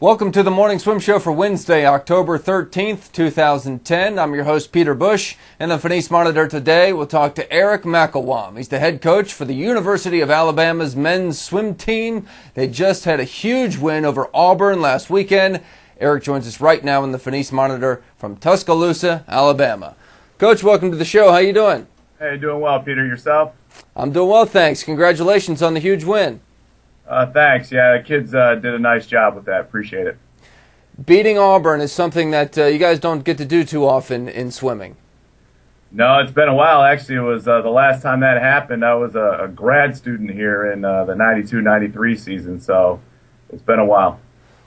Welcome to the Morning Swim Show for Wednesday, October 13th, 2010. I'm your host, Peter Bush. In the Finis Monitor today, we'll talk to Eric McIlquham. He's the head coach for the University of Alabama's men's swim team. They just had a huge win over Auburn last weekend. Eric joins us right now in the Finis Monitor from Tuscaloosa, Alabama. Coach, welcome to the show. How you doing? Hey, doing well, Peter. Yourself? I'm doing well, thanks. Congratulations on the huge win. Thanks. Yeah, the kids did a nice job with that. Appreciate it. Beating Auburn is something that you guys don't get to do too often in swimming. No, it's been a while. Actually, it was the last time that happened. I was a grad student here in the 92-93 season, so it's been a while.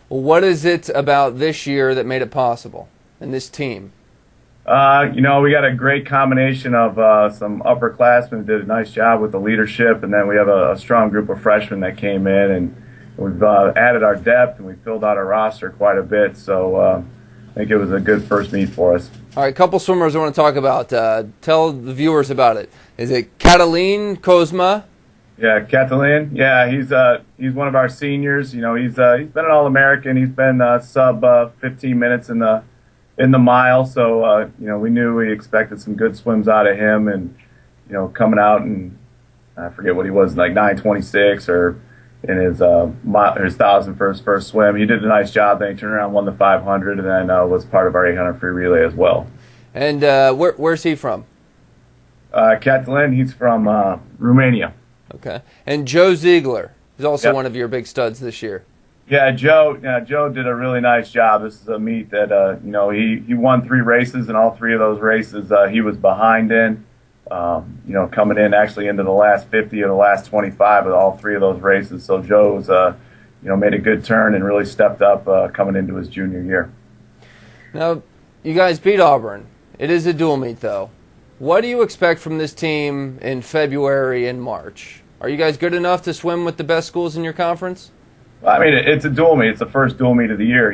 Well, what is it about this year that made it possible and this team? We got a great combination of some upperclassmen who did a nice job with the leadership, and then we have a strong group of freshmen that came in, and we've added our depth, and we filled out our roster quite a bit, so I think it was a good first meet for us. All right, a couple swimmers I want to talk about. Tell the viewers about it. Is it Catalin Kozma? Yeah, Catalin. Yeah, he's one of our seniors. You know, he's been an All-American. He's been sub 15 minutes in the mile, so we knew we expected some good swims out of him, and coming out, and I forget what he was, like 9:26 or in his 1,000 for his first swim. He did a nice job. Then he turned around, won the 500, and then was part of our 800 free relay as well. And where's he from? Catalin, he's from Romania. Okay. And Joe Ziegler is also one of your big studs this year. Yeah, Joe did a really nice job. This is a meet that, he won 3 races, and all 3 of those races he was behind in. Coming in actually into the last 50 or the last 25 of all 3 of those races. So Joe's, made a good turn and really stepped up coming into his junior year. Now, you guys beat Auburn. It is a dual meet, though. What do you expect from this team in February and March? Are you guys good enough to swim with the best schools in your conference? I mean, it's a dual meet. It's the first dual meet of the year.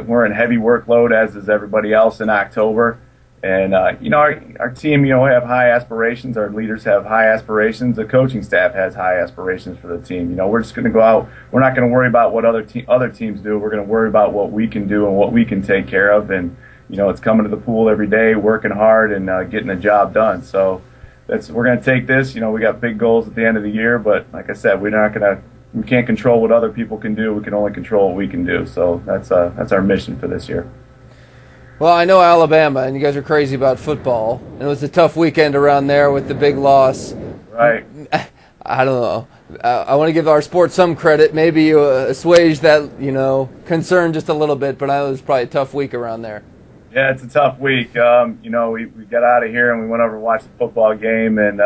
We're in heavy workload, as is everybody else in October. And, our team, we have high aspirations. Our leaders have high aspirations. The coaching staff has high aspirations for the team. We're just going to go out. We're not going to worry about what other teams do. We're going to worry about what we can do and what we can take care of. And, it's coming to the pool every day, working hard, and getting the job done. So we're going to take this. We got big goals at the end of the year. But, like I said, we can't control what other people can do. We can only control what we can do. So that's our mission for this year. Well, I know Alabama, and you guys are crazy about football. And it was a tough weekend around there with the big loss. Right. I don't know. I want to give our sport some credit. Maybe you assuage that, concern just a little bit, but it was probably a tough week around there. Yeah, it's a tough week. We got out of here and we went over and watched the football game. And,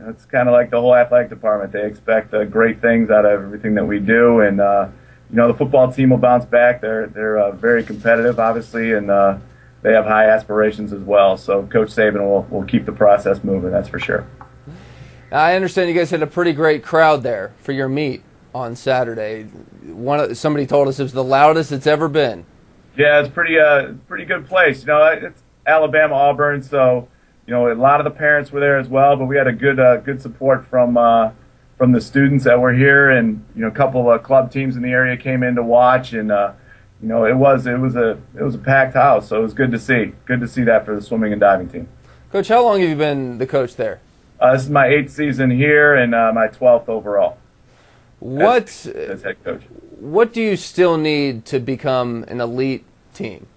it's kind of like the whole athletic department. They expect great things out of everything that we do, and the football team will bounce back. They're very competitive, obviously, and they have high aspirations as well. So Coach Saban will keep the process moving. That's for sure. I understand you guys had a pretty great crowd there for your meet on Saturday. Somebody told us it was the loudest it's ever been. Yeah, it's pretty good place. It's Alabama, Auburn, so. A lot of the parents were there as well, but we had a good support from the students that were here, and a couple of club teams in the area came in to watch, and it was a packed house, so it was good to see. Good to see that for the swimming and diving team. Coach, how long have you been the coach there? This is my 8th season here and my 12th overall. As head coach. What do you still need to become an elite team?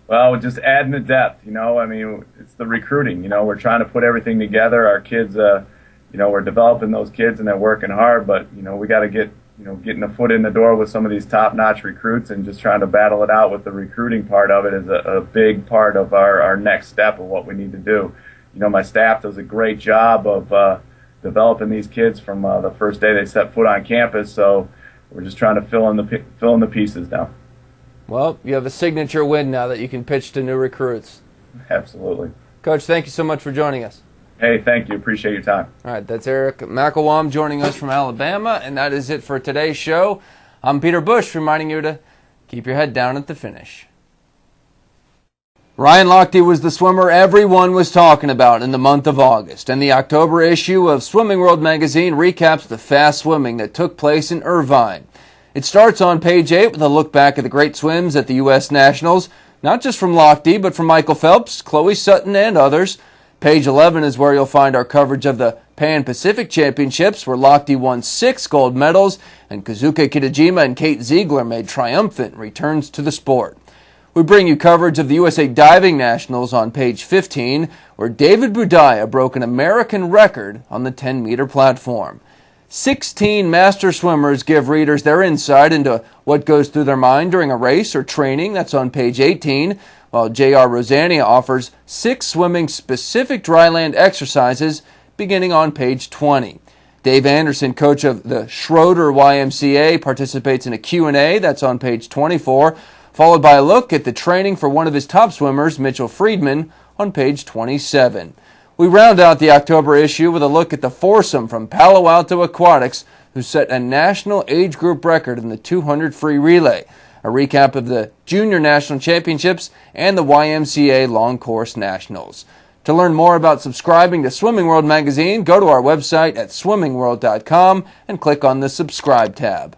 Well, just adding the depth, it's the recruiting. We're trying to put everything together. Our kids, we're developing those kids and they're working hard, but, we got to getting a foot in the door with some of these top-notch recruits, and just trying to battle it out with the recruiting part of it is a big part of our next step of what we need to do. My staff does a great job of developing these kids from the first day they set foot on campus, so we're just trying to fill in the pieces now. Well, you have a signature win now that you can pitch to new recruits. Absolutely. Coach, thank you so much for joining us. Hey, thank you. Appreciate your time. All right, that's Eric McIlquham joining us from Alabama, and that is it for today's show. I'm Peter Bush, reminding you to keep your head down at the finish. Ryan Lochte was the swimmer everyone was talking about in the month of August, and the October issue of Swimming World magazine recaps the fast swimming that took place in Irvine. It starts on page 8 with a look back at the great swims at the U.S. Nationals, not just from Lochte, but from Michael Phelps, Chloe Sutton, and others. Page 11 is where you'll find our coverage of the Pan-Pacific Championships, where Lochte won 6 gold medals, and Kazuka Kitajima and Kate Ziegler made triumphant returns to the sport. We bring you coverage of the USA Diving Nationals on page 15, where David Budaya broke an American record on the 10-meter platform. 16 master swimmers give readers their insight into what goes through their mind during a race or training. That's on page 18, while J.R. Rosania offers 6 swimming-specific dryland exercises beginning on page 20. Dave Anderson, coach of the Schroeder YMCA, participates in a Q&A. That's on page 24. Followed by a look at the training for one of his top swimmers, Mitchell Friedman, on page 27. We round out the October issue with a look at the foursome from Palo Alto Aquatics, who set a national age group record in the 200 free relay, a recap of the Junior National Championships and the YMCA Long Course Nationals. To learn more about subscribing to Swimming World magazine, go to our website at swimmingworld.com and click on the Subscribe tab.